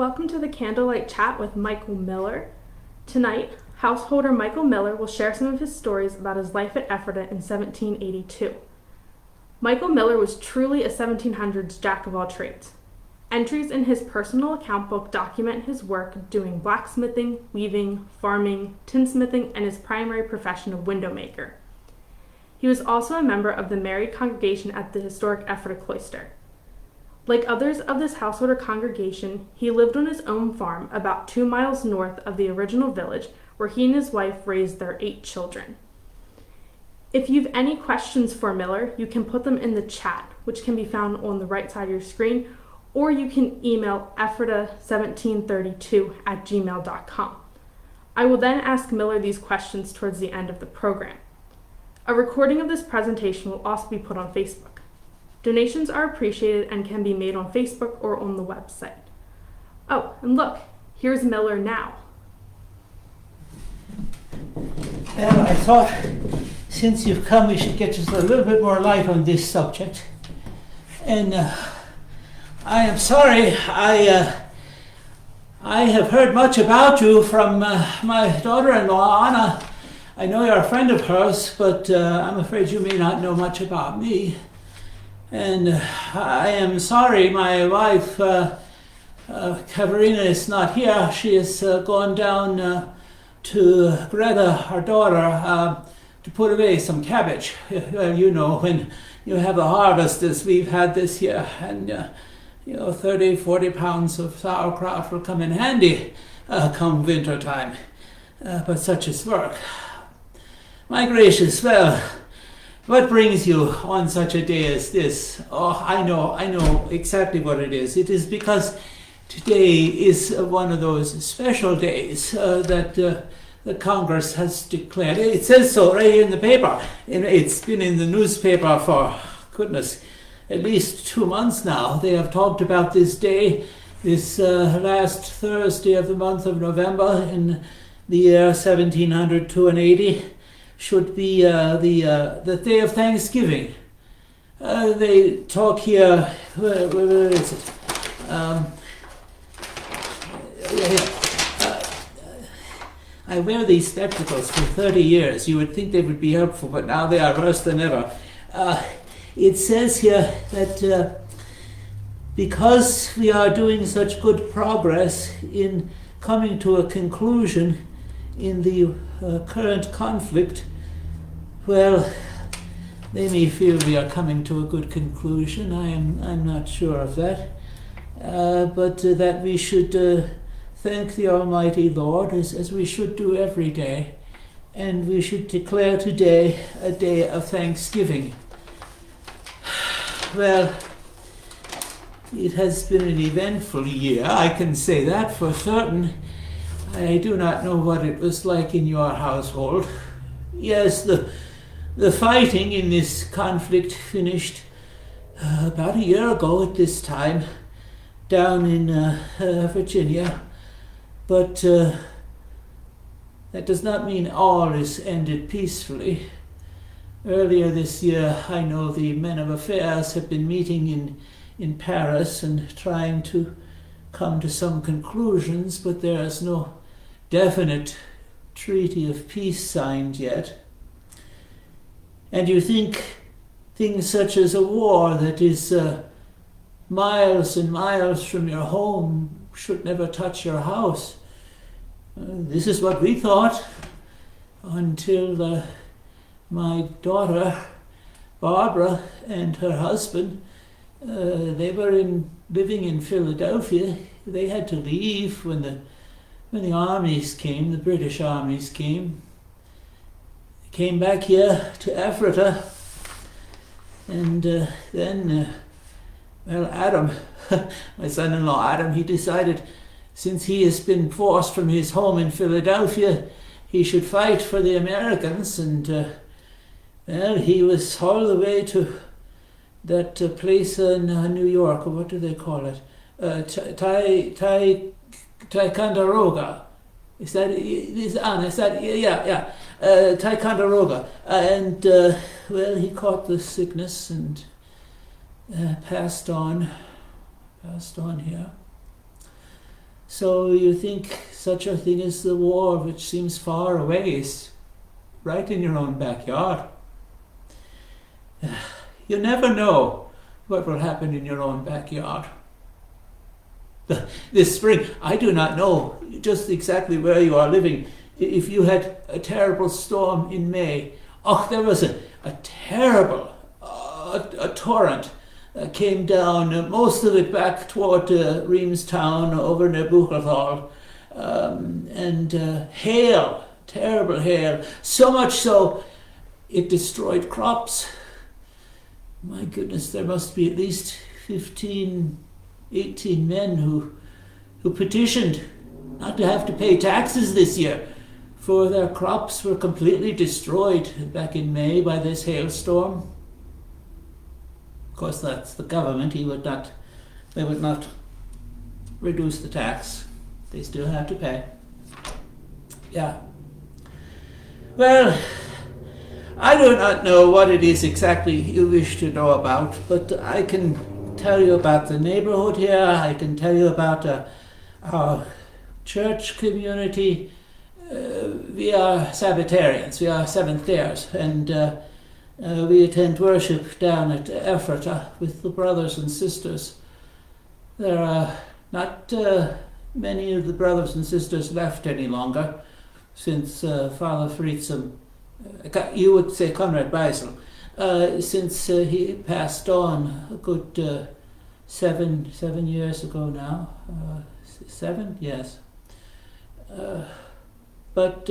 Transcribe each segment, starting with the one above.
Welcome to the Candlelight Chat with Michael Miller. Tonight, householder Michael Miller will share some of his stories about his life at Ephrata in 1782. Michael Miller was truly a 1700s jack of all trades. Entries in his personal account book document his work doing blacksmithing, weaving, farming, tinsmithing, and his primary profession of window maker. He was also a member of the married congregation at the Historic Ephrata Cloister. Like others of this householder congregation, he lived on his own farm about 2 miles north of the original village where he and his wife raised their 8 children. If you've any questions for Miller, you can put them in the chat, which can be found on the right side of your screen, or you can email ephrata1732@gmail.com. I will then ask Miller these questions towards the end of the program. A recording of this presentation will also be put on Facebook. Donations are appreciated and can be made on Facebook or on the website. Oh, and look, here's Miller now. Well, I thought since you've come, we should get just a little bit more light on this subject. And I am sorry, I have heard much about you from my daughter-in-law, Anna. I know you're a friend of hers, but I'm afraid you may not know much about me. And I am sorry my wife, Katerina, is not here. She has gone down to Greta, her daughter, to put away some cabbage. Well, you know, when you have a harvest as we've had this year, and 30, 40 pounds of sauerkraut will come in handy come winter time. But such is work. My gracious, well, what brings you on such a day as this? Oh, I know exactly what it is. It is because today is one of those special days that the Congress has declared. It says so right here in the paper. It's been in the newspaper for, goodness, at least 2 months now. They have talked about this day, this last Thursday of the month of November in the year 1780. Should be the day of Thanksgiving. They talk here, where is it? I wear these spectacles for 30 years. You would think they would be helpful, but now they are worse than ever. It says here that because we are doing such good progress in coming to a conclusion in the current conflict, well, they may feel we are coming to a good conclusion. I'm not sure of that. But that we should thank the Almighty Lord, as we should do every day. And we should declare today a day of thanksgiving. Well, it has been an eventful year, I can say that for certain. I do not know what it was like in your household. Yes, the fighting in this conflict finished about a year ago at this time down in Virginia. But that does not mean all is ended peacefully. Earlier this year, I know the men of affairs have been meeting in Paris and trying to come to some conclusions, but there is no definite treaty of peace signed yet. And you think things such as a war that is miles and miles from your home should never touch your house. This is what we thought until my daughter, Barbara, and her husband, they were living in Philadelphia. They had to leave when the armies came, the British armies came. They came back here to Ephrata, and then Adam, my son-in-law Adam, he decided, since he has been forced from his home in Philadelphia, he should fight for the Americans, and he was all the way to that place in New York, or what do they call it? Ticonderoga. Is that Anna? Is that Ticonderoga? And well, he caught the sickness and passed on here. So you think such a thing as the war, which seems far away, is right in your own backyard. You never know what will happen in your own backyard. This spring, I do not know just exactly where you are living. If you had a terrible storm in May, there was a terrible a torrent came down, most of it back toward Reamstown over near Buchalthal, and hail, terrible hail, so much so it destroyed crops. My goodness, there must be at least 15, 18 men who petitioned not to have to pay taxes this year, for their crops were completely destroyed back in May by this hailstorm. Of course, that's the government. They would not reduce the tax. They still have to pay. Yeah. Well, I do not know what it is exactly you wish to know about, but I can tell you about the neighborhood here. I can tell you about our church community. We are Sabbatarians. We are Seventh-dayers, and we attend worship down at Ephrata with the brothers and sisters. There are not many of the brothers and sisters left any longer since Father Fritzum, you would say Conrad Beisel, since he passed on a good 7 years ago now. 7? Yes. But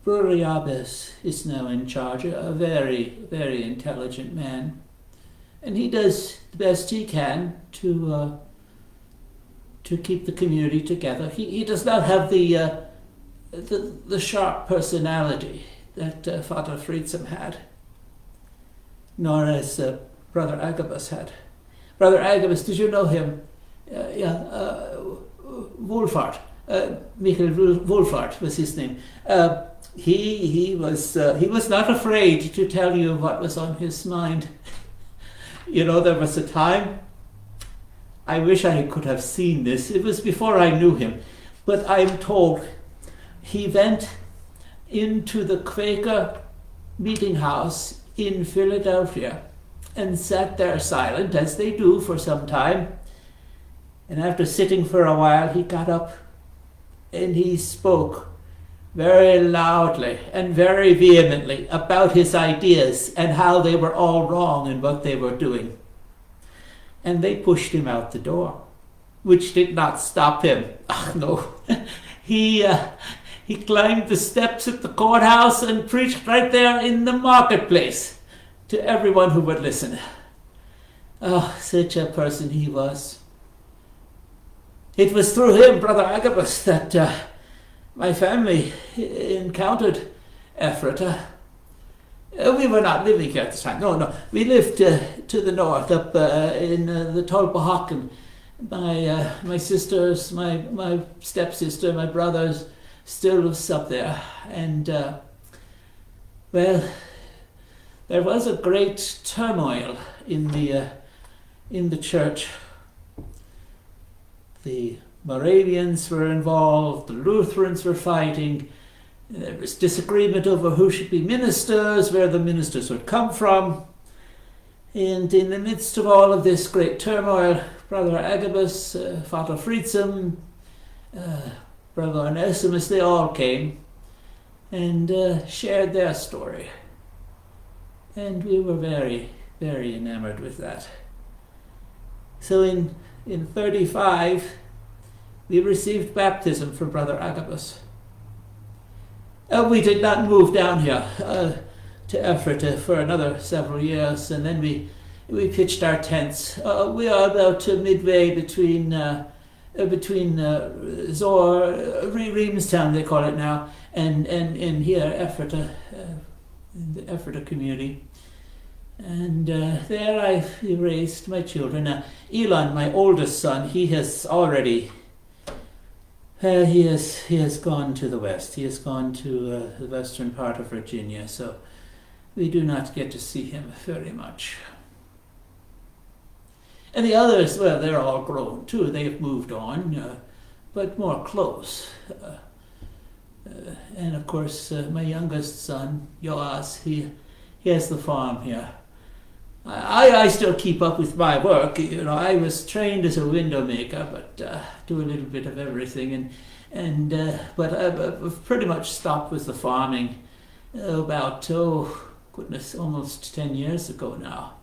Brother Yabes is now in charge, a very, very intelligent man. And he does the best he can to keep the community together. He does not have the sharp personality that Father Fritzum had, nor as Brother Agabus had. Brother Agabus, did you know him? Wohlfahrt. Michael Wohlfahrt was his name. He was not afraid to tell you what was on his mind. You know, there was a time, I wish I could have seen this. It was before I knew him, but I'm told he went into the Quaker meeting house in Philadelphia and sat there silent, as they do for some time. And after sitting for a while, he got up and he spoke very loudly and very vehemently about his ideas and how they were all wrong in what they were doing. And they pushed him out the door, which did not stop him. No. He climbed the steps at the courthouse and preached right there in the marketplace to everyone who would listen. Oh, such a person he was. It was through him, Brother Agabus, that my family encountered Ephrata. We were not living here at the time. No. We lived to the north, up in the Tolpahocken. My sisters, my stepsister, my brothers still lives up there. And, well, there was a great turmoil in the church. The Moravians were involved, the Lutherans were fighting, there was disagreement over who should be ministers, where the ministers would come from. And in the midst of all of this great turmoil, Brother Agabus, Father Fritzum, Brother Onesimus, they all came and shared their story. And we were very, very enamored with that. So in 35, we received baptism from Brother Agabus. We did not move down here to Ephrata for another several years, and then we pitched our tents. We are about midway between Zor, Reamstown they call it now, and here Ephrata, in the Ephrata community. And there I raised my children. Elon, my oldest son, he has already, he has gone to the west. He has gone to the western part of Virginia, so we do not get to see him very much. And the others, well, they're all grown too. They've moved on. but more close. And of course, my youngest son, Joas, he has the farm here. I still keep up with my work. I was trained as a window maker, but do a little bit of everything. But I've pretty much stopped with the farming about, almost 10 years ago now.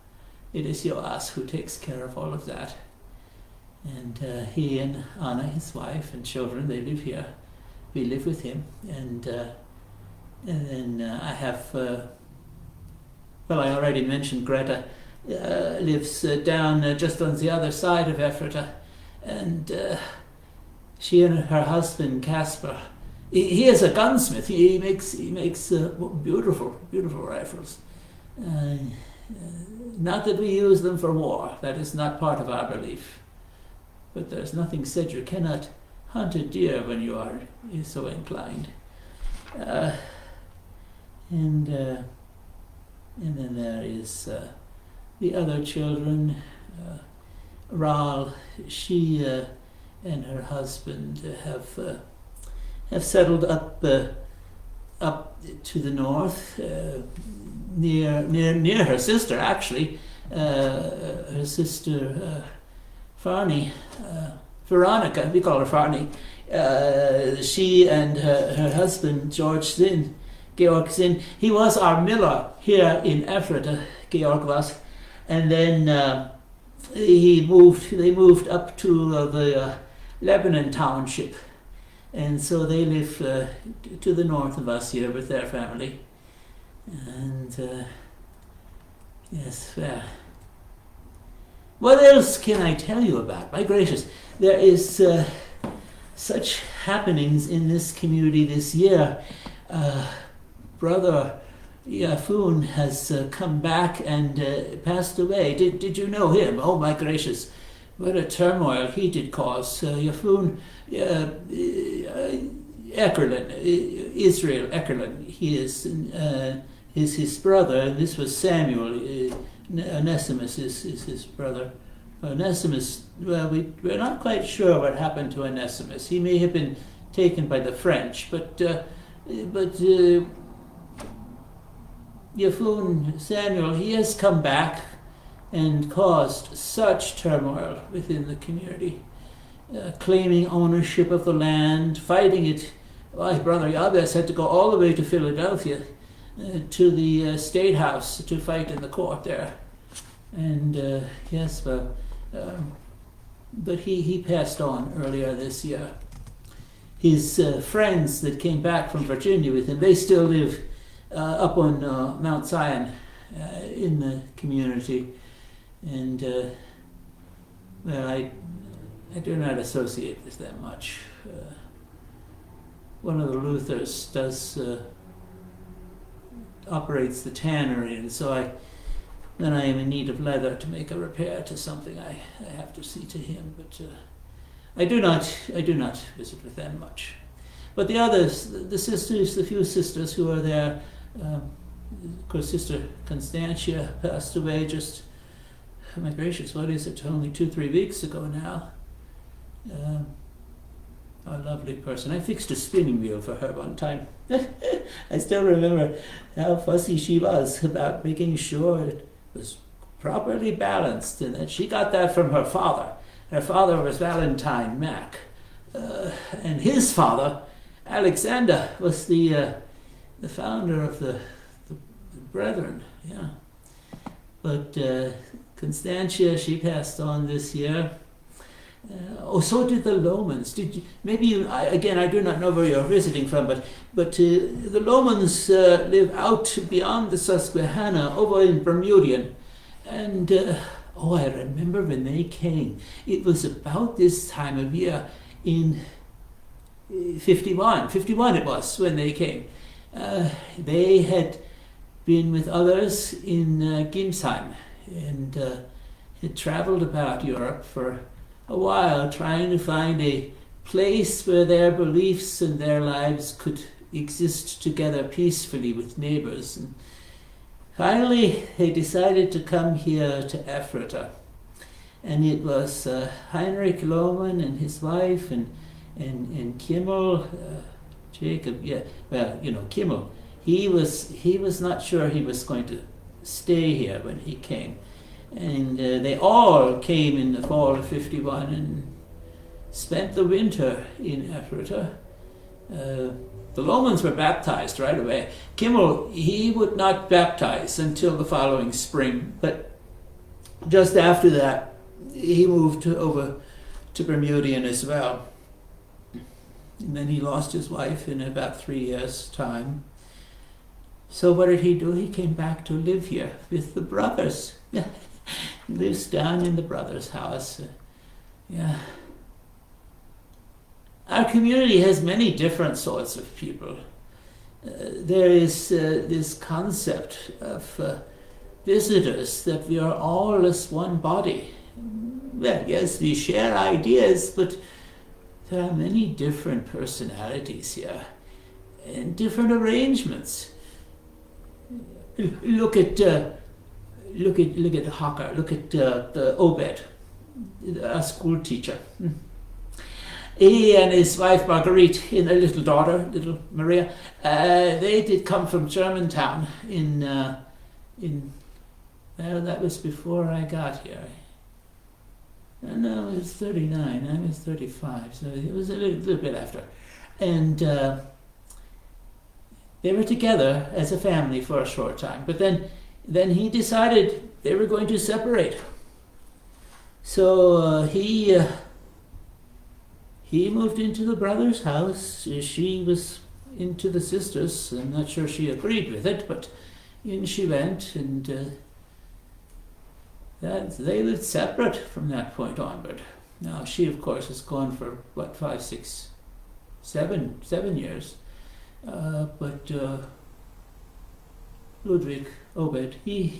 It is Joas who takes care of all of that. And he and Anna, his wife, and children, they live here. We live with him. And then I have, I already mentioned Greta lives down just on the other side of Ephrata. And she and her husband, Casper, he is a gunsmith. He makes beautiful rifles. Not that we use them for war. That is not part of our belief. But there's nothing said you cannot hunt a deer when you are so inclined. And then there is the other children. Ral, she and her husband have settled up to the north, near her sister, actually. Her sister Farney, Veronica, we call her Farney. She and her husband Georg Zinn, he was our miller here in Ephrata, Georg was, and then they moved up to the Lebanon township, and so they live to the north of us here with their family. And yes, what else can I tell you about? My gracious, there is such happenings in this community this year. Brother Yafun has come back and passed away. Did you know him? Oh my gracious, what a turmoil he did cause. Yafun Eckerlin, Israel Eckerlin, he is his brother, and this was Samuel. Onesimus is his brother. Onesimus, well, we're not quite sure what happened to Onesimus. He may have been taken by the French, but Yafun Samuel, he has come back and caused such turmoil within the community, claiming ownership of the land, fighting it. My brother Yabes had to go all the way to Philadelphia to the State House to fight in the court there. And but he passed on earlier this year. His friends that came back from Virginia with him, they still live up on Mount Zion in the community. And I do not associate with them much. One of the Luthers operates the tannery, and so then I am in need of leather to make a repair to something. I have to see to him, but I do not visit with them much. But the others, the sisters, the few sisters who are there, of course, Sister Constantia passed away just, oh my gracious, what is it? Only 2-3 weeks ago now. A lovely person. I fixed a spinning wheel for her one time. I still remember how fussy she was about making sure it was properly balanced, and that she got that from her father. Her father was Valentine Mack, and his father, Alexander, was the founder of the Brethren. Yeah, but Constantia, she passed on this year. So did the Lomans. Did you, maybe you? I do not know where you're visiting from, but the Lomans live out beyond the Susquehanna, over in Bermudian, and I remember when they came. It was about this time of year in 51 it was when they came. They had been with others in Ginsheim and had traveled about Europe for a while, trying to find a place where their beliefs and their lives could exist together peacefully with neighbors. And finally, they decided to come here to Ephrata. And it was Heinrich Lohmann and his wife and And Kimmel, Jacob, yeah, well, Kimmel, he was not sure he was going to stay here when he came. And they all came in the fall of 51 and spent the winter in Ephrata. The Lomans were baptized right away. Kimmel, he would not baptize until the following spring, but just after that, he moved over to Bermudian as well. And then he lost his wife in about 3 years' time. So what did he do? He came back to live here with the brothers. He lives down in the brothers' house. Yeah. Our community has many different sorts of people. There is this concept of visitors, that we are all as one body. Well, yes, we share ideas, but there are many different personalities here and different arrangements. Look at Hocker. Look at Obed, our school teacher. He and his wife Marguerite, and their little daughter, little Maria, they did come from Germantown well, that was before I got here. No, I was 39, I was 35, so it was a little bit after. And they were together as a family for a short time, but then he decided they were going to separate. So he moved into the brother's house. She was into the sisters'. I'm not sure she agreed with it, but in she went, and they lived separate from that point onward. Now she, of course, is gone for 5, 6, 7 years. But Ludwig Obed, he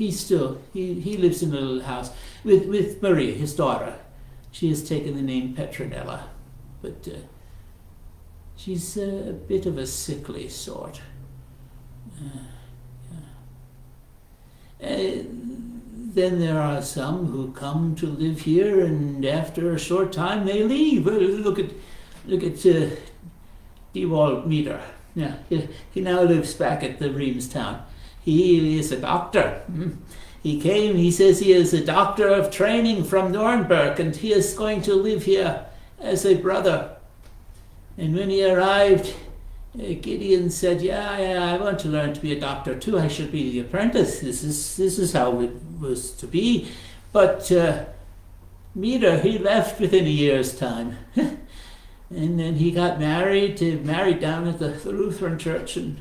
lives in a little house with Maria, his daughter. She has taken the name Petronella, but she's a bit of a sickly sort. Then there are some who come to live here, and after a short time they leave. Look at Dewald Meter. Yeah, he now lives back at the Reamstown. He is a doctor. He came, he says he is a doctor of training from Nuremberg, and he is going to live here as a brother. And when he arrived, Gideon said, yeah, I want to learn to be a doctor too. I should be the apprentice. This is how it was to be. But Meter, he left within a year's time. And then he got married down at the Lutheran church and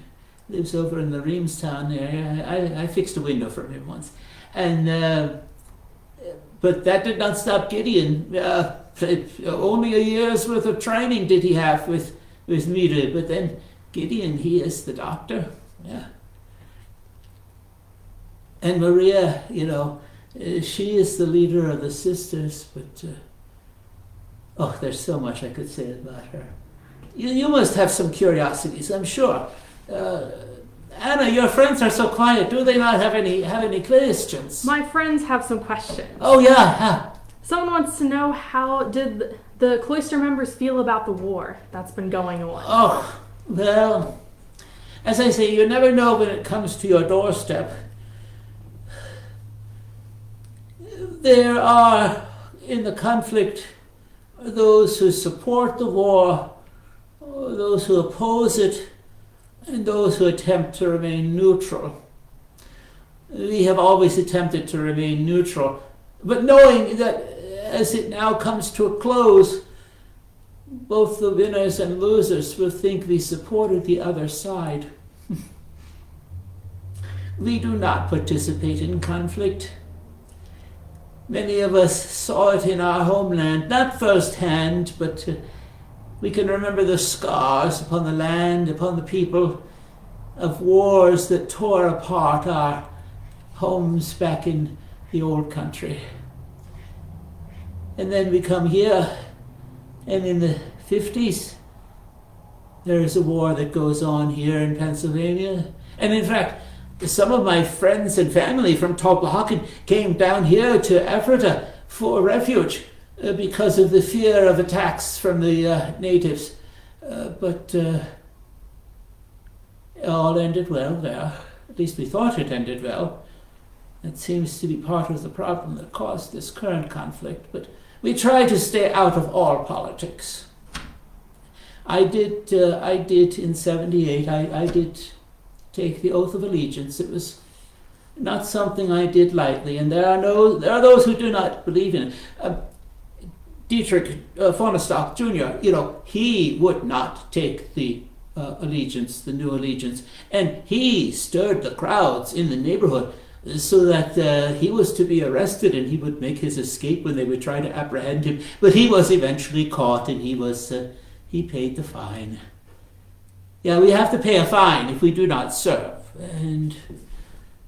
lives over in the Reamstown area. I fixed a window for him once. And but that did not stop Gideon. Only a year's worth of training did he have with Meter. But then Gideon, he is the doctor. Yeah. And Maria, she is the leader of the sisters, but there's so much I could say about her. You must have some curiosities, I'm sure. Anna, your friends are so quiet. Do they not have any questions? My friends have some questions. Oh, yeah. Someone wants to know, how did the cloister members feel about the war that's been going on? Oh, well, as I say, you never know when it comes to your doorstep. There are, in the conflict, those who support the war, those who oppose it, and those who attempt to remain neutral. We have always attempted to remain neutral, but knowing that as it now comes to a close, both the winners and losers will think we supported the other side. We do not participate in conflict. Many of us saw it in our homeland, not firsthand, but we can remember the scars upon the land, upon the people, of wars that tore apart our homes back in the old country. And then we come here, and in the 50s, there is a war that goes on here in Pennsylvania. And in fact, some of my friends and family from Tolplahocken came down here to Ephrata for refuge. because of the fear of attacks from the natives. But it all ended well there. At least we thought it ended well. It seems to be part of the problem that caused this current conflict, but we try to stay out of all politics. I did in 78, I did take the oath of allegiance. It was not something I did lightly, and there are those who do not believe in it. Dietrich von Stock Jr., he would not take the allegiance, the new allegiance, and he stirred the crowds in the neighborhood so that he was to be arrested and he would make his escape when they would try to apprehend him. But he was eventually caught and he paid the fine. Yeah, we have to pay a fine if we do not serve. And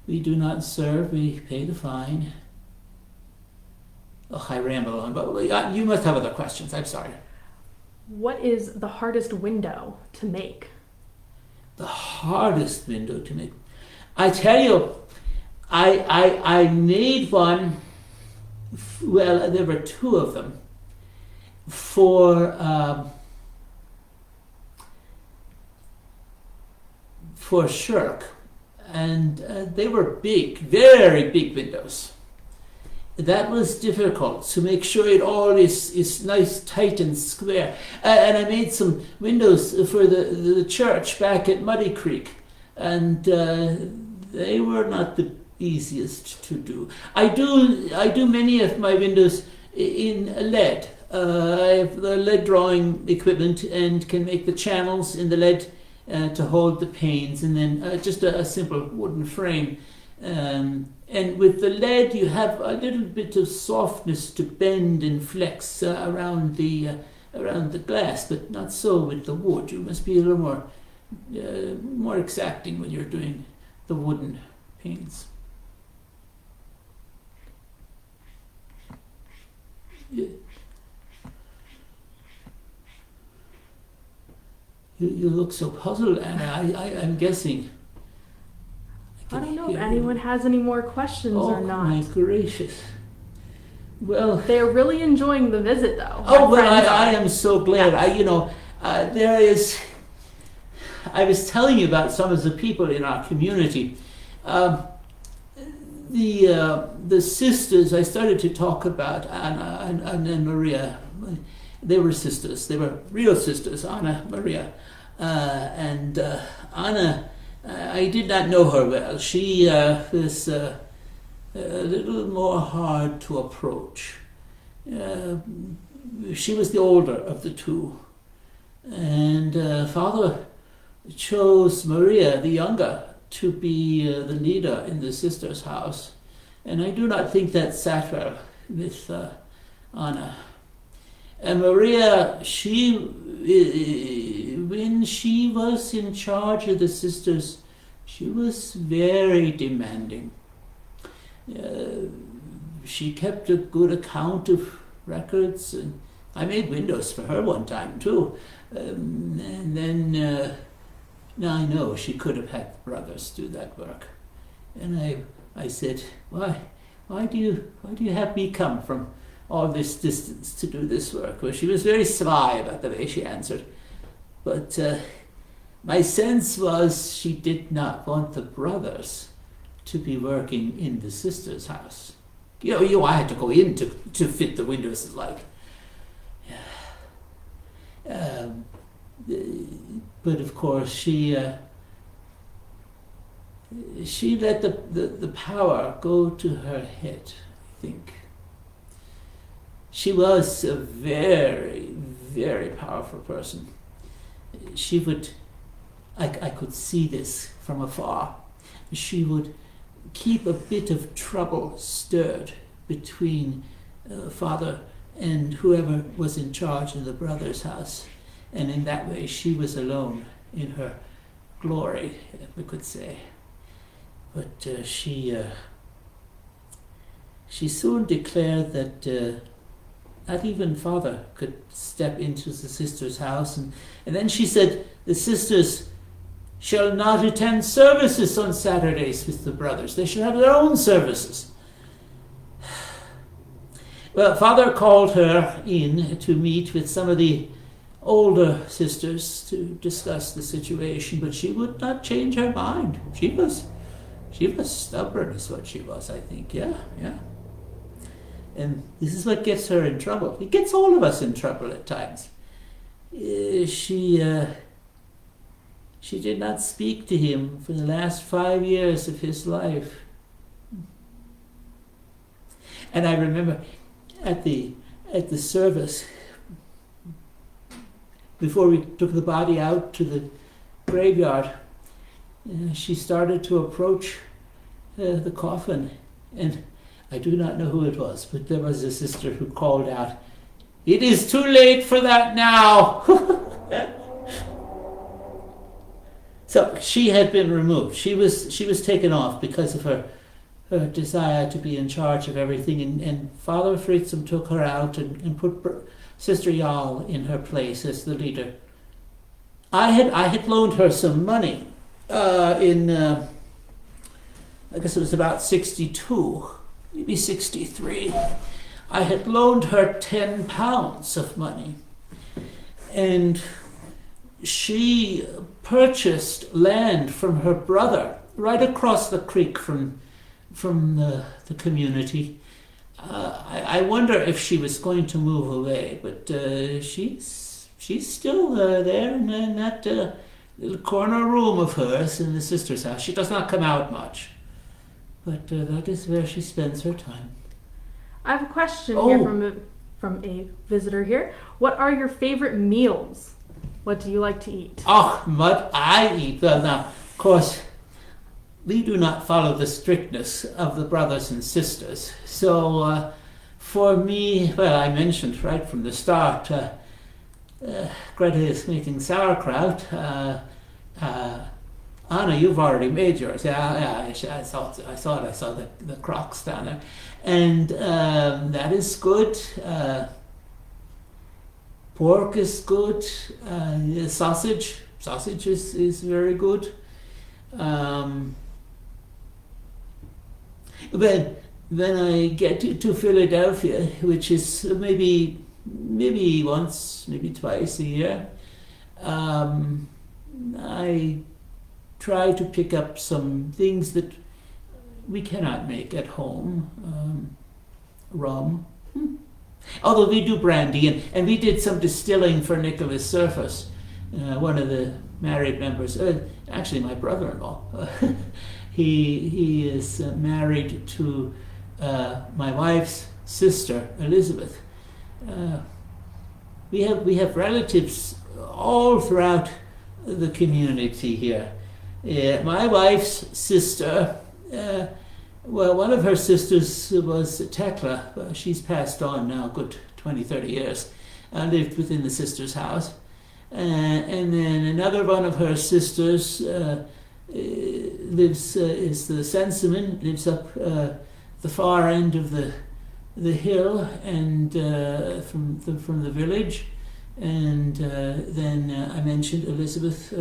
we do not serve, we pay the fine. Oh, I ramble on, but you must have other questions. I'm sorry. What is the hardest window to make? The hardest window to make? I tell you, I made one, well, there were two of them, for Shirk, and they were big, very big windows. That was difficult to make sure it all is nice, tight and square. And I made some windows for the church back at Muddy Creek, and they were not the easiest to do. I do many of my windows in lead. I have the lead drawing equipment and can make the channels in the lead to hold the panes, and then just a simple wooden frame. And with the lead, you have a little bit of softness to bend and flex around the glass, but not so with the wood. You must be a little more exacting when you're doing the wooden panes. Yeah. You look so puzzled, Anna. I'm guessing. I don't know if anyone has any more questions or not. Oh my gracious. Well, they're really enjoying the visit, though. Oh, well, I am so glad. Yes. I was telling you about some of the people in our community. The sisters, I started to talk about Anna and Maria. They were sisters. They were real sisters, Anna, Maria. And Anna, I did not know her well. She was a little more hard to approach. She was the older of the two. And Father chose Maria, the younger, to be the leader in the sister's house. And I do not think that sat well with Anna. And Maria, when she was in charge of the sisters, she was very demanding. She kept a good account of records, and I made windows for her one time too. And then, now I know she could have had brothers do that work. And I said, why do you have me come from all this distance to do this work? Well, she was very sly about the way she answered. But my sense was she did not want the brothers to be working in the sister's house. I had to go in to fit the windows like. But of course she let the power go to her head, I think. She was a very, very powerful person. She would, I could see this from afar, she would keep a bit of trouble stirred between Father and whoever was in charge of the brother's house. And in that way, she was alone in her glory, we could say. But she soon declared that not even Father could step into the sister's house. And then she said, the sisters shall not attend services on Saturdays with the brothers. They shall have their own services. Well, Father called her in to meet with some of the older sisters to discuss the situation, but she would not change her mind. She was stubborn, is what she was, I think. Yeah. And this is what gets her in trouble. It gets all of us in trouble at times. She did not speak to him for the last 5 years of his life. And I remember at the service, before we took the body out to the graveyard, she started to approach the coffin, and I do not know who it was, but there was a sister who called out, "It is too late for that now." So she had been removed. She was taken off because of her desire to be in charge of everything, and Father Fritzum took her out and put Sister Jarl in her place as the leader. I had loaned her some money in I guess it was about 62, maybe 63. I had loaned her 10 pounds of money, and she purchased land from her brother right across the creek from the community. I wonder if she was going to move away, but she's still there in that little corner room of hers in the sister's house. She does not come out much, but that is where she spends her time. I have a question here from a visitor here. What are your favorite meals? What do you like to eat? Oh, what I eat. Well, now, of course, we do not follow the strictness of the brothers and sisters. So for me, well, I mentioned right from the start, Greta is making sauerkraut. Anna, you've already made yours. Yeah, I saw the crocks down there. And that is good. Pork is good. Sausage is very good. When I get to Philadelphia, which is maybe once, maybe twice a year, I try to pick up some things that we cannot make at home. Rum. Although we do brandy, and we did some distilling for Nicholas Surface, one of the married members, actually my brother-in-law. He is married to my wife's sister, Elizabeth. We have relatives all throughout the community here. My wife's sister, well, one of her sisters was Tekla. She's passed on now, good 20, 30 years. Lived within the sister's house. And then another one of her sisters is the Sensiman, lives up the far end of the hill and from the village. And then I mentioned Elizabeth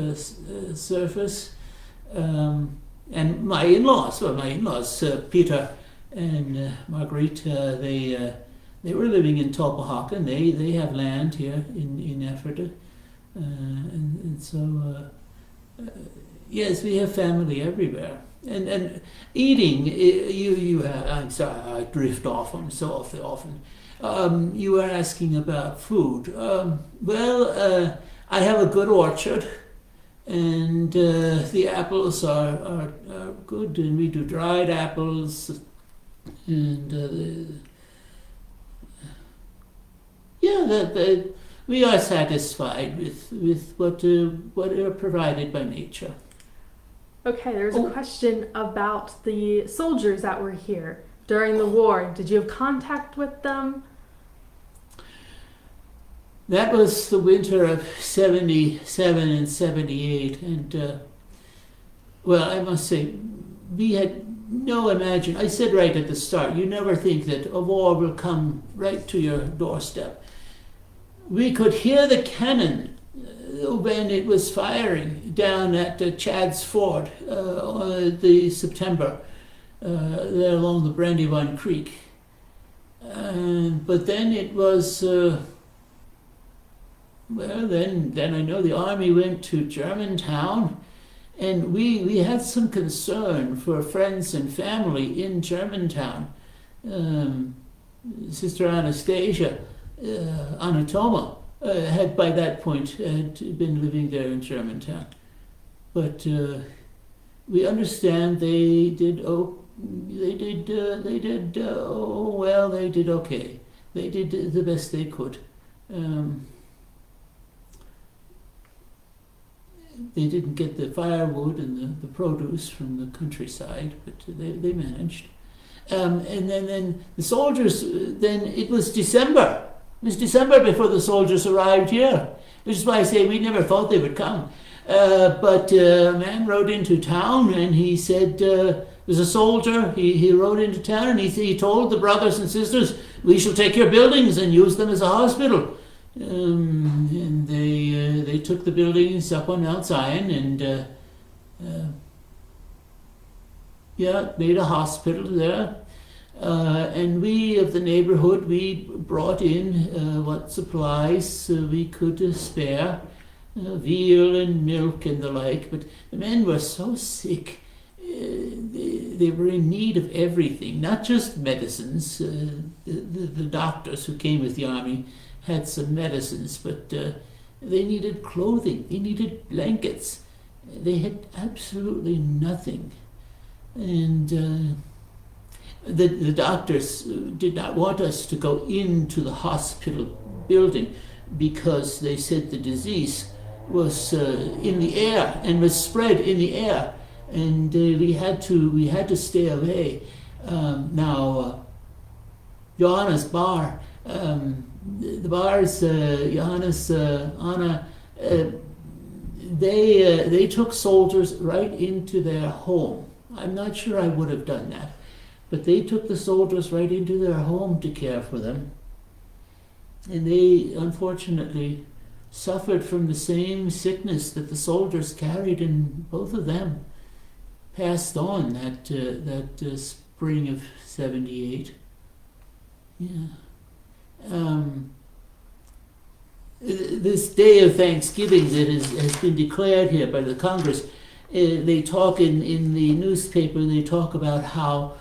Surface. And my in-laws, Peter and Marguerite, they were living in Tulpehocken. They have land here in Ephrata. And so, yes, we have family everywhere. And eating, I'm sorry, I drift off on so often. You were asking about food. Well, I have a good orchard, and the apples are good, and we do dried apples, and we are satisfied with what are provided by nature. Okay, there's a question about the soldiers that were here during the war. Did you have contact with them? That was the winter of 77 and 78, and well, I must say, we had no imagination. I said right at the start, you never think that a war will come right to your doorstep. We could hear the cannon when it was firing down at Chad's Ford the September, there along the Brandywine Creek. But then it was, then I know the army went to Germantown, and we had some concern for friends and family in Germantown. Sister Anastasia, Anatoma, had by that point had been living there in Germantown. But we understand they did okay. They did the best they could. They didn't get the firewood and the produce from the countryside, but they managed. And then the soldiers, then it was December. It was December before the soldiers arrived here, which is why I say we never thought they would come. But a man rode into town and he said, there's a soldier, he rode into town and he told the brothers and sisters, we shall take your buildings and use them as a hospital. And they took the buildings up on Mount Zion and made a hospital there. And we of the neighborhood, we brought in what supplies we could spare, veal and milk and the like. But the men were so sick, they were in need of everything, not just medicines. The doctors who came with the army had some medicines, but they needed clothing, they needed blankets. They had absolutely nothing. And the doctors did not want us to go into the hospital building because they said the disease was in the air and was spread in the air, and we had to stay away. Now, Johannes Bar, the Bars, Johannes, Anna, they took soldiers right into their home. I'm not sure I would have done that. But they took the soldiers right into their home to care for them. And they, unfortunately, suffered from the same sickness that the soldiers carried, and both of them passed on that spring of 78. Yeah. This day of Thanksgiving that has been declared here by the Congress, they talk in the newspaper, they talk about how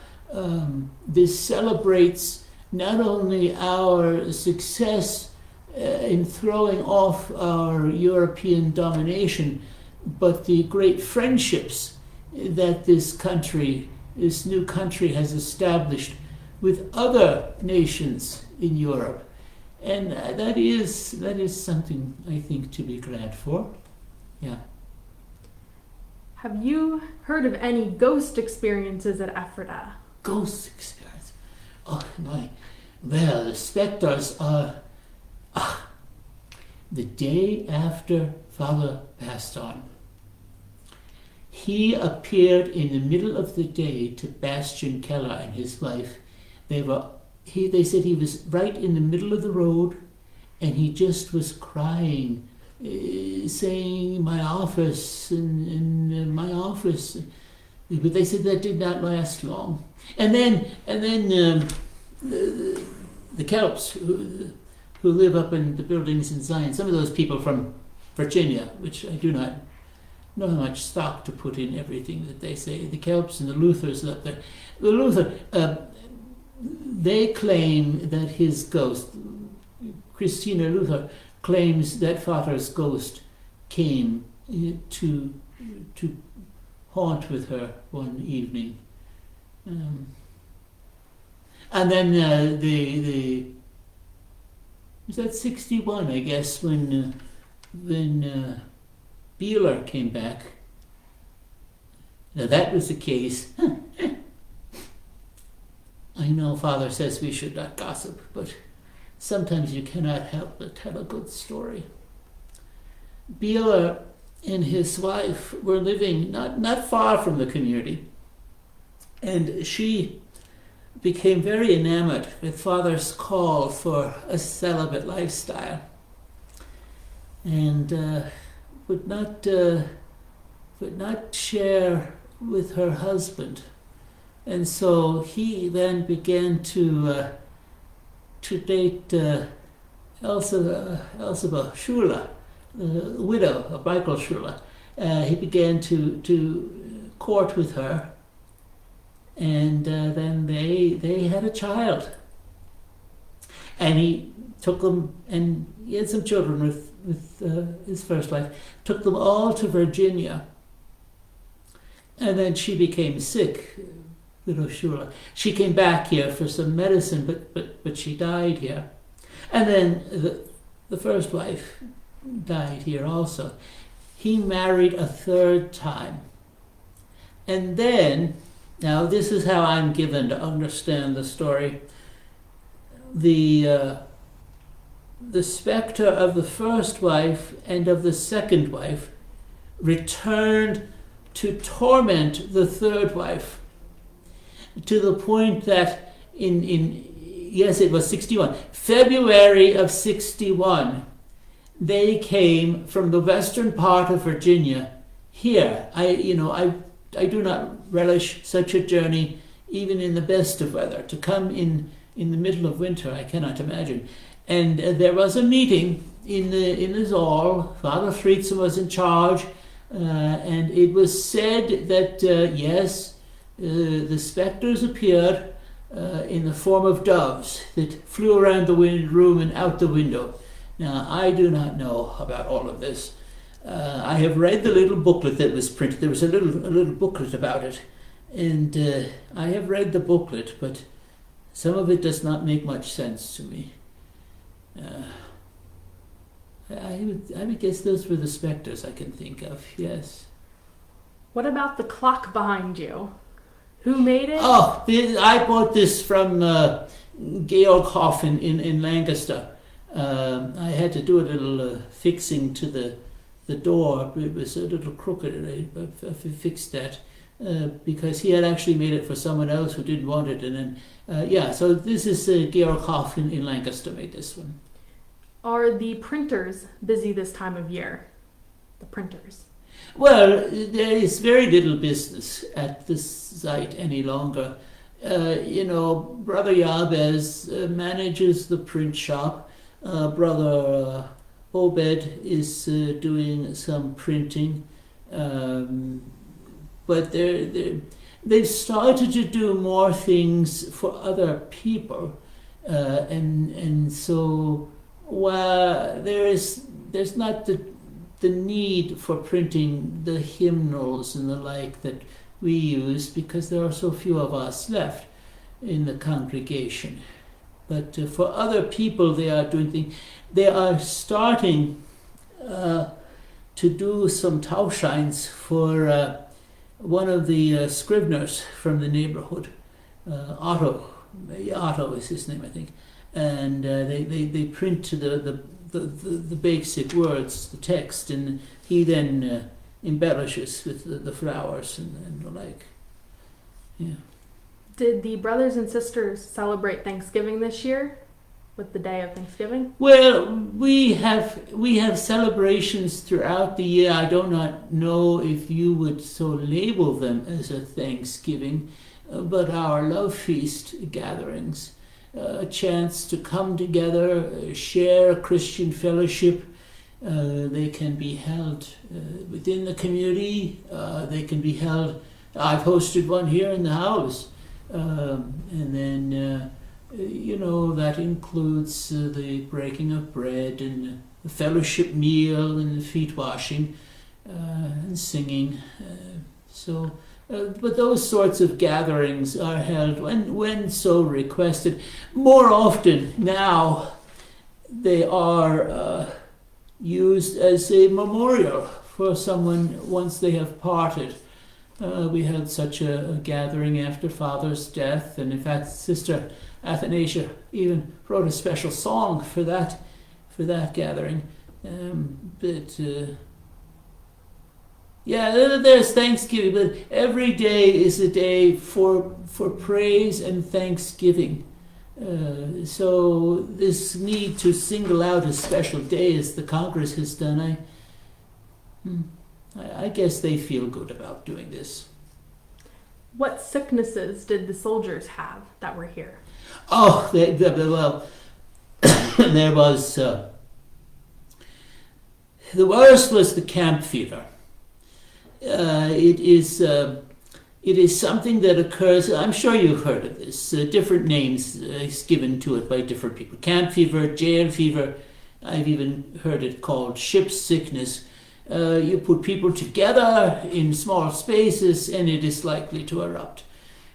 this celebrates not only our success in throwing off our European domination, but the great friendships that this new country has established with other nations in Europe. And that is something I think to be glad for. Yeah. Have you heard of any ghost experiences at Ephrata? Ghost experience? Oh my. Well, the specters are... the day after Father passed on, he appeared in the middle of the day to Bastian Keller and his wife. They said he was right in the middle of the road, and he just was crying, saying, my office, and my office. But they said that did not last long. And then the Kelps who live up in the buildings in Zion, some of those people from Virginia, which I do not know how much stock to put in everything that they say, the Kelps and the Luthers up there. The Luther, they claim that his ghost, Christina Luther, claims that Father's ghost came to haunt with her one evening. And then was that 61, I guess, when Beeler came back. Now that was the case. I know Father says we should not gossip, but sometimes you cannot help but tell a good story. Beeler and his wife were living not far from the community, and she became very enamored with Father's call for a celibate lifestyle, and would not share with her husband. And so he then began to to date Elzeba Schula, the widow of Michael Schula. He began to court with her, and then they had a child. And he took them, and he had some children with his first wife, took them all to Virginia. And then she became sick, widow Schula. She came back here for some medicine, but she died here. And then the first wife died here also. He married a third time. And then, now this is how I'm given to understand the story. The specter of the first wife and of the second wife returned to torment the third wife, to the point that yes, it was 61, February of 61, they came from the western part of Virginia here. I do not relish such a journey, even in the best of weather. To come in the middle of winter, I cannot imagine. And there was a meeting in the Zoll. Father Fritzen was in charge, and it was said that yes, the specters appeared in the form of doves that flew around the room and out the window. Now, I do not know about all of this. I have read the little booklet that was printed. There was a little booklet about it, and I have read the booklet, but some of it does not make much sense to me. I would guess those were the specters I can think of, yes. What about the clock behind you? Who made it? Oh, I bought this from Georg Hoff in Lancaster. I had to do a little fixing to the door. It was a little crooked. I fixed that because he had actually made it for someone else who didn't want it. And then, so this is Georg Hoff in Lancaster made this one. Are the printers busy this time of year? The printers? Well, there is very little business at this site any longer. Brother Jabez manages the print shop. Brother Obed is doing some printing. But they've started to do more things for other people. And so while there's not the need for printing the hymnals and the like that we use, because there are so few of us left in the congregation. But for other people, they are doing things. They are starting to do some Tauscheins for one of the scriveners from the neighborhood. Otto is his name, I think. And they print the basic words, the text, and he then embellishes with the flowers and the like. Yeah. Did the brothers and sisters celebrate Thanksgiving this year with the day of Thanksgiving? Well, we have celebrations throughout the year. I do not know if you would so label them as a Thanksgiving, but our love feast gatherings, a chance to come together, share Christian fellowship. They can be held within the community. They can be held. I've hosted one here in the house. And then, that includes the breaking of bread and the fellowship meal and the feet washing and singing. But those sorts of gatherings are held when so requested. More often now, they are used as a memorial for someone once they have parted. We had such a gathering after Father's death, and in fact, Sister Athanasia even wrote a special song for that gathering. There's Thanksgiving, but every day is a day for praise and thanksgiving. So this need to single out a special day, as the Congress has done, I guess they feel good about doing this. What sicknesses did the soldiers have that were here? Oh, well, there was, the worst was the camp fever. It is something that occurs, I'm sure you've heard of this, different names given to it by different people. Camp fever, jail fever, I've even heard it called ship's sickness. You put people together in small spaces and it is likely to erupt.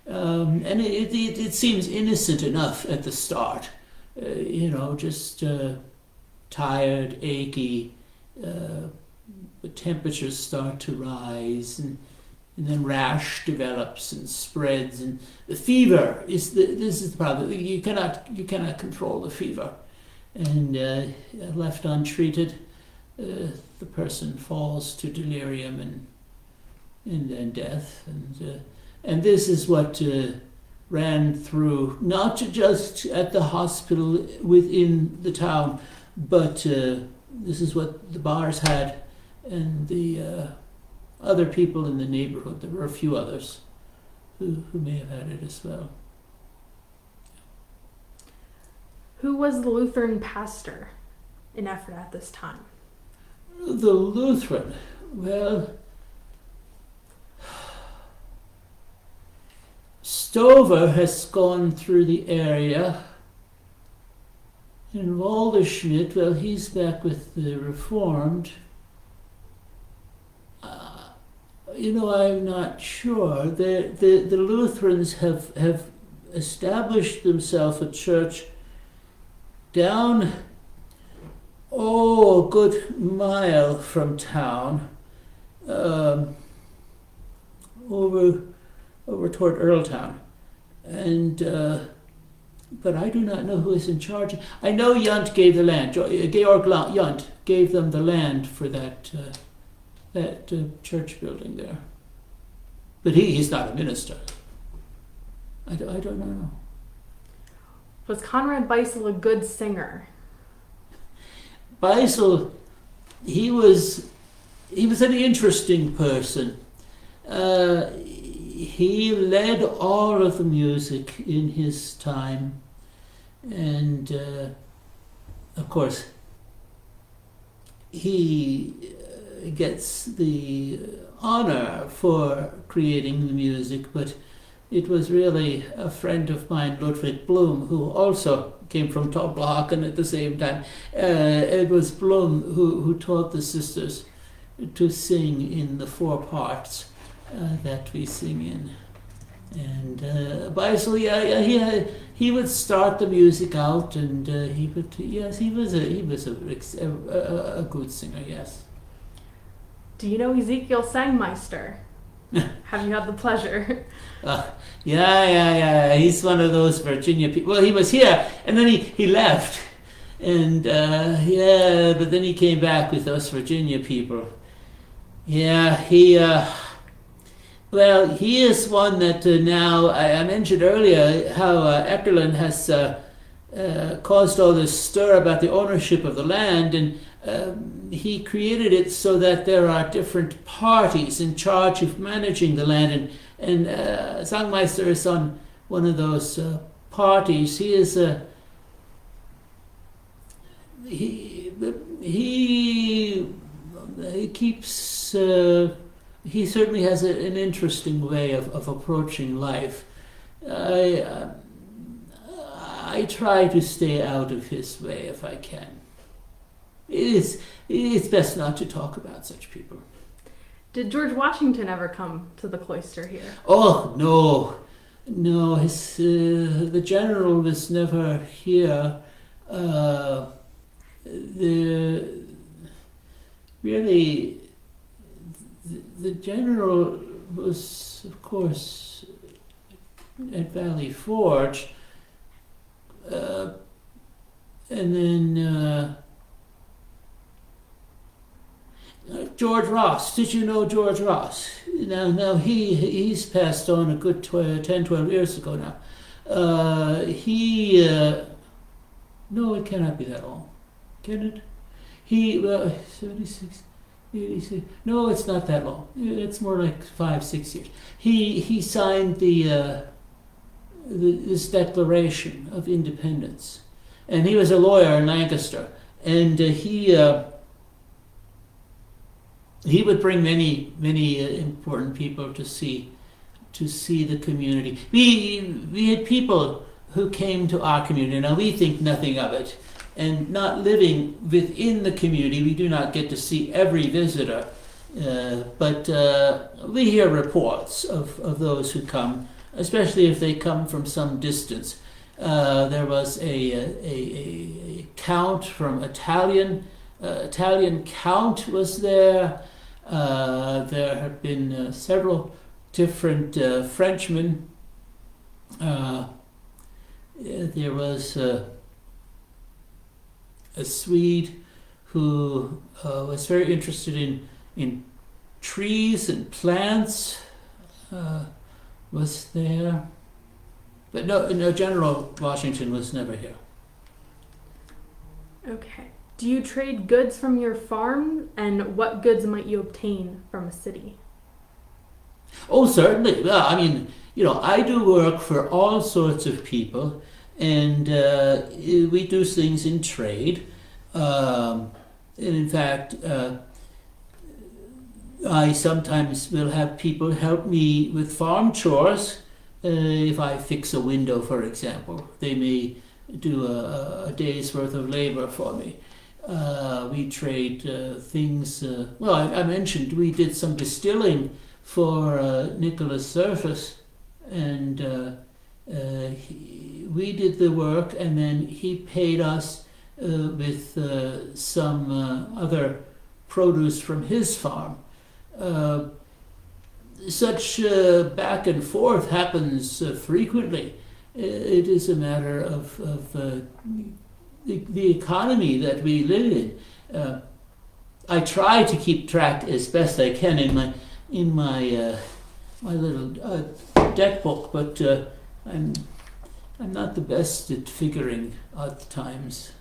And it seems innocent enough at the start, just tired, achy, the temperatures start to rise, and then rash develops and spreads, and the fever this is the problem. You cannot control the fever, and left untreated, the person falls to delirium and then death, and this is what ran through, not just at the hospital within the town, but this is what the bars had, and the other people in the neighborhood. There were a few others who may have had it as well. Who was the Lutheran pastor in Ephrata at this time? The Lutheran, well, Stover has gone through the area, and Walderschmidt, well, he's back with the Reformed. I'm not sure. The Lutherans have established themselves a church down, a good mile from town, over toward Earltown, and but I do not know who is in charge. I know Yunt gave the land. Georg Yunt gave them the land for that church building there. But he's not a minister. I don't know. Was Conrad Beissel a good singer? Beissel, he was an interesting person. He led all of the music in his time, and of course he gets the honor for creating the music, but it was really a friend of mine, Ludwig Blum, who also came from Toblhaken at the same time. It was Blum who taught the sisters to sing in the 4 parts that we sing in. And Beissel, he would start the music out, and he was a good singer, yes. Do you know Ezekiel Sangmeister? Have you had the pleasure? Yeah. He's one of those Virginia people. Well, he was here, and then he left. And, but then he came back with us Virginia people. Yeah, he is one that now, I mentioned earlier how Eckerlin has caused all this stir about the ownership of the land, and he created it so that there are different parties in charge of managing the land, and Sangmeister is on one of those parties. He is he keeps he certainly has an interesting way of approaching life. I try to stay out of his way if I can. It's best not to talk about such people. Did George Washington ever come to the cloister here? Oh, no. The general was never here. The general was, of course, at Valley Forge, and then George Ross. Did you know George Ross? Now he's passed on a good 10, 12 years ago now. No, it cannot be that long. Can it? 76, 86. No, it's not that long. It's more like 5, 6 years. He signed this Declaration of Independence. and he was a lawyer in Lancaster, and he would bring many important people to see the community. We had people who came to our community. Now we think nothing of it, and not living within the community, we do not get to see every visitor. But we hear reports of those who come, especially if they come from some distance. There was a count from Italian count was there. There have been several different Frenchmen. There was a Swede who was very interested in trees and plants. Was there, but no. General Washington was never here. Okay. Do you trade goods from your farm, and what goods might you obtain from a city? Oh, certainly. Well, I mean, I do work for all sorts of people, and we do things in trade. And in fact, I sometimes will have people help me with farm chores. If I fix a window, for example, they may do a day's worth of labor for me. We trade things. Well, I mentioned we did some distilling for Nicholas Surface, and we did the work, and then he paid us with some other produce from his farm. Such back and forth happens frequently. It is a matter of the economy that we live in. I try to keep track as best I can in my little deck book, but I'm not the best at figuring out times.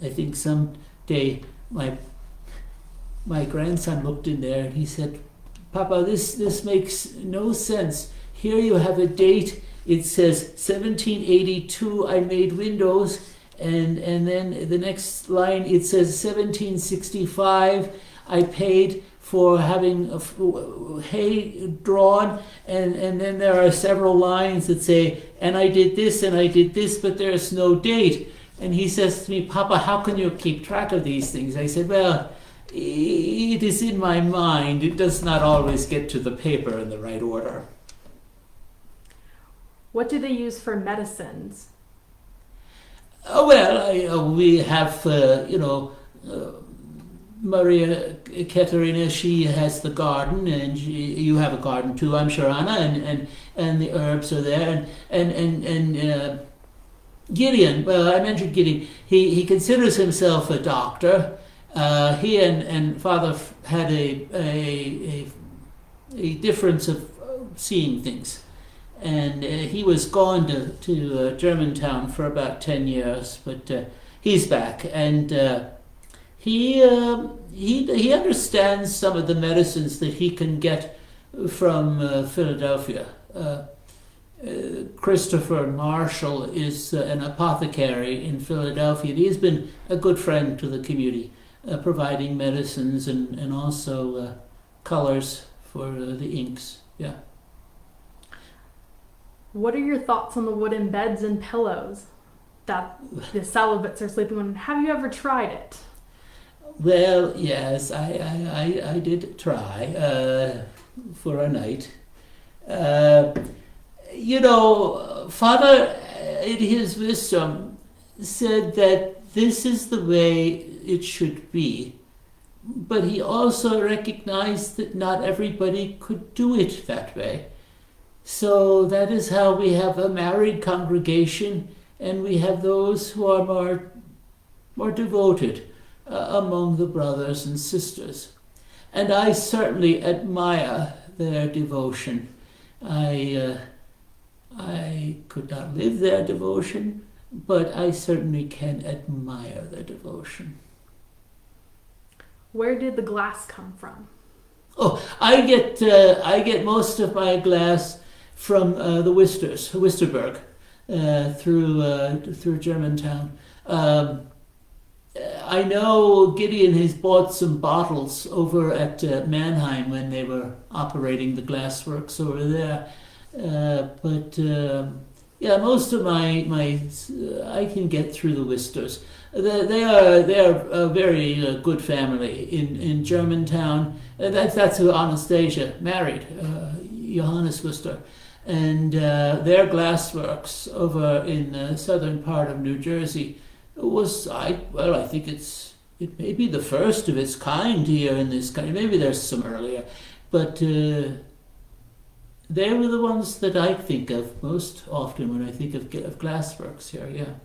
I think someday my grandson looked in there and he said, "Papa, this makes no sense. Here you have a date. It says 1782 I made windows, and then the next line it says 1765 I paid for having hay drawn, and then there are several lines that say, and I did this, but there's no date." And he says to me, "Papa, how can you keep track of these things?" I said, "Well, it is in my mind. It does not always get to the paper in the right order." What do they use for medicines? We have, Maria Katerina, she has the garden, and you have a garden too, I'm sure, Anna, and the herbs are there, and Gideon, well, I mentioned Gideon, he considers himself a doctor. He and Father had a difference of seeing things, and he was gone to Germantown for about 10 years, but he's back, and he understands some of the medicines that he can get from Philadelphia. Christopher Marshall is an apothecary in Philadelphia, and he's been a good friend to the community, providing medicines and also colors for the inks. Yeah. What are your thoughts on the wooden beds and pillows that the celibates are sleeping on? Have you ever tried it? Well, yes, I did try for a night. Father, in his wisdom, said that this is the way it should be, but he also recognized that not everybody could do it that way. So that is how we have a married congregation, and we have those who are more devoted among the brothers and sisters. And I certainly admire their devotion. I could not live their devotion, but I certainly can admire their devotion. Where did the glass come from? Oh, I get most of my glass from the Worcesterberg. through Germantown. I know Gideon has bought some bottles over at Mannheim when they were operating the glassworks over there. But yeah, most of my I can get through the Wisters. They are a very good family in Germantown. That's who Anastasia married, Johannes Wister, and their glassworks over in the southern part of New Jersey I think it may be the first of its kind here in this country. Maybe there's some earlier, but they were the ones that I think of most often when I think of glassworks here. Yeah.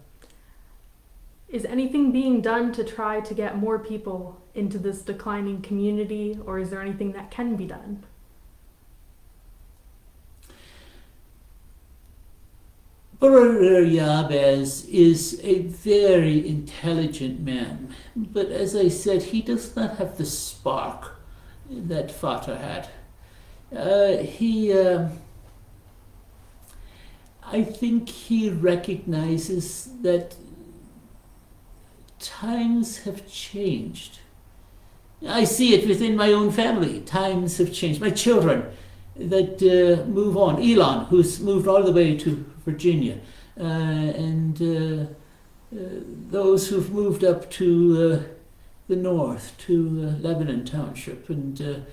Is anything being done to try to get more people into this declining community, or is there anything that can be done? Brother Jabez is a very intelligent man, but as I said, he does not have the spark that Vater had. I think he recognizes that times have changed. I see it within my own family. Times have changed. My children that move on. Elon, who's moved all the way to Virginia, and those who've moved up to the north, to Lebanon Township, and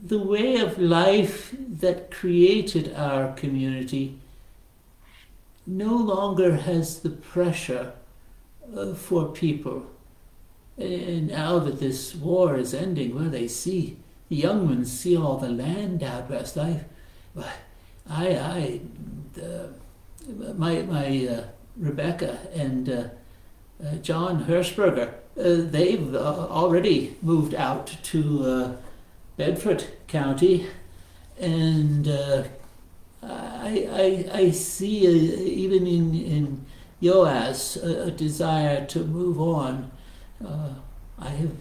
the way of life that created our community no longer has the pressure for people. And now that this war is ending, well, the young ones see all the land out west. My Rebecca and John Hirschberger, they've already moved out to Bedford County, and I see even in Joaz a desire to move on. I have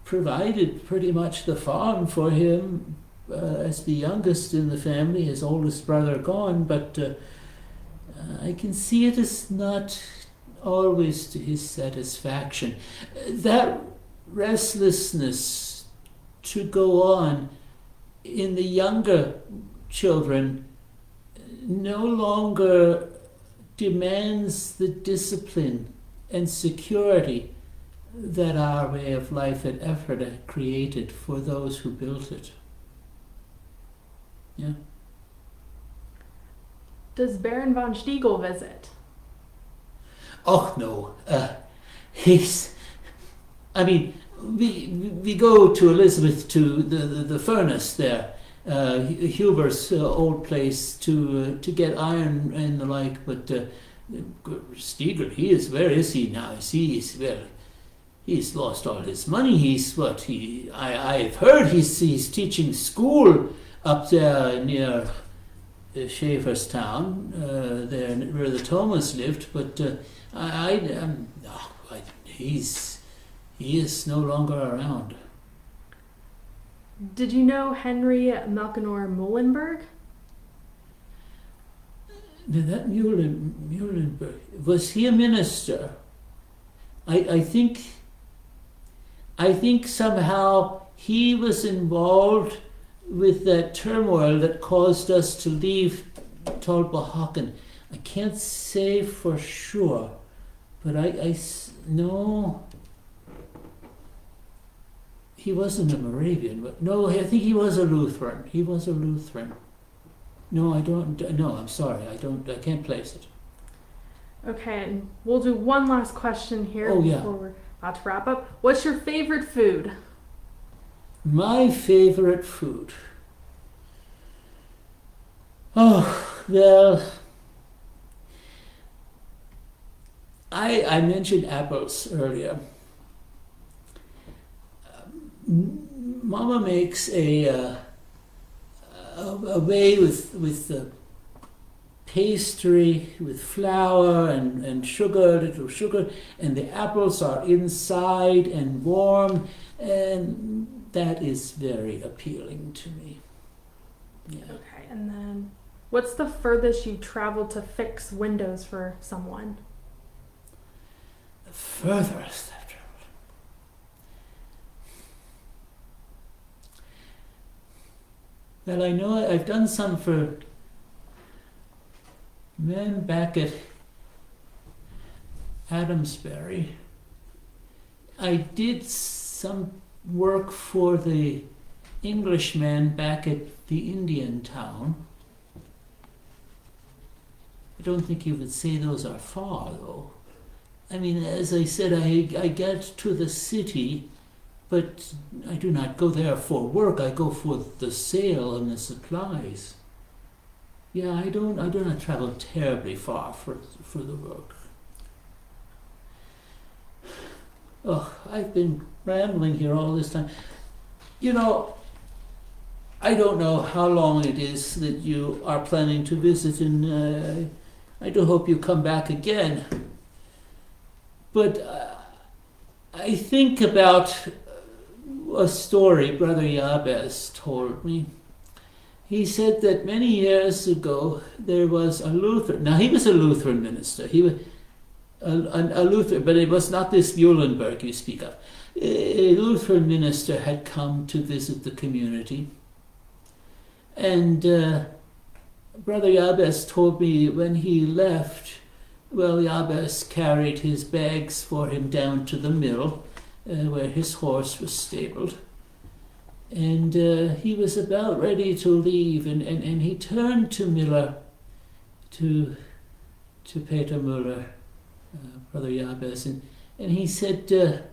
provided pretty much the farm for him as the youngest in the family, his oldest brother gone, but I can see it is not always to his satisfaction. That restlessness to go on in the younger children no longer demands the discipline and security that our way of life at Ephrata created for those who built it. Yeah. Does Baron von Stiegel visit? Oh no, we go to Elizabeth, to the furnace there, Huber's old place, to get iron and the like. But Stiegel, where is he now? He's lost all his money. I've heard he's teaching school up there near Schaeferstown, there where the Thomas lived. But he is no longer around. Did you know Henry Melchior Muhlenberg? That Muhlenberg, was he a minister? I think somehow he was involved with that turmoil that caused us to leave Tolbahaken. I can't say for sure, but I no. He wasn't a Moravian, but no, I think he was a Lutheran. No, I don't. No, I'm sorry. I can't place it. Okay, and we'll do one last question here before we're about to wrap up. What's your favorite food? My favorite food. Oh, well, I mentioned apples earlier. Mama makes a way with the pastry, with flour and sugar, little sugar, and the apples are inside and warm, and that is very appealing to me. Yeah. Okay, and then What's the furthest you traveled to fix windows for someone? The furthest I've traveled. Well, I know I've done some for men back at Adamsbury. I did some work for the Englishman back at the Indian town. I don't think you would say those are far, though. I mean, as I said, I get to the city, but I do not go there for work. I go for the sale and the supplies. Yeah, I do not travel terribly far for the work. Oh, I've been rambling here all this time. You know, I don't know how long it is that you are planning to visit, and I do hope you come back again. But I think about a story Brother Jabez told me. He said that many years ago there was a Lutheran. Now, he was a Lutheran minister. He was a Lutheran, but it was not this Muhlenberg you speak of. A Lutheran minister had come to visit the community. And Brother Jabez told me when he left, well, Jabez carried his bags for him down to the mill where his horse was stabled. And he was about ready to leave, and he turned to Miller, to Peter Müller, Brother Jabez, and he said,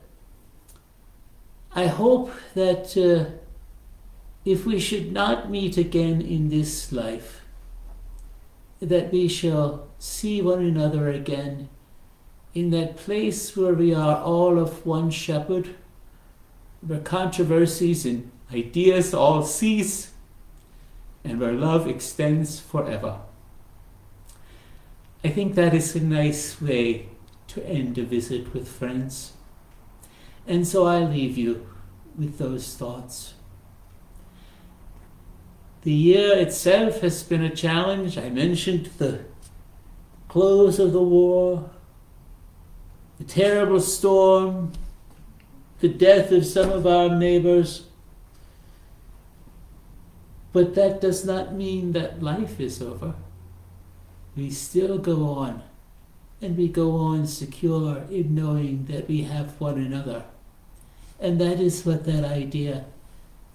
I hope that if we should not meet again in this life, that we shall see one another again in that place where we are all of one shepherd, where controversies and ideas all cease, and where love extends forever. I think that is a nice way to end a visit with friends. And so I leave you with those thoughts. The year itself has been a challenge. I mentioned the close of the war, the terrible storm, the death of some of our neighbors. But that does not mean that life is over. We still go on, and we go on secure in knowing that we have one another. And that is what that idea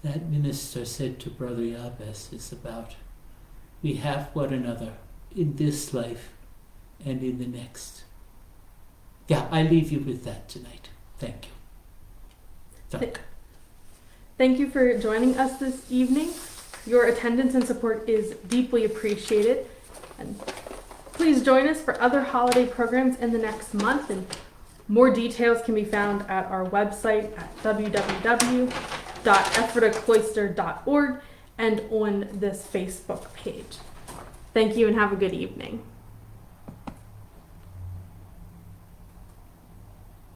that minister said to Brother Jabez is about. We have one another in this life and in the next. Yeah, I leave you with that tonight. Thank you. Thank you for joining us this evening. Your attendance and support is deeply appreciated. And please join us for other holiday programs in the next month. And more details can be found at our website at www.ephratacloister.org and on this Facebook page. Thank you and have a good evening.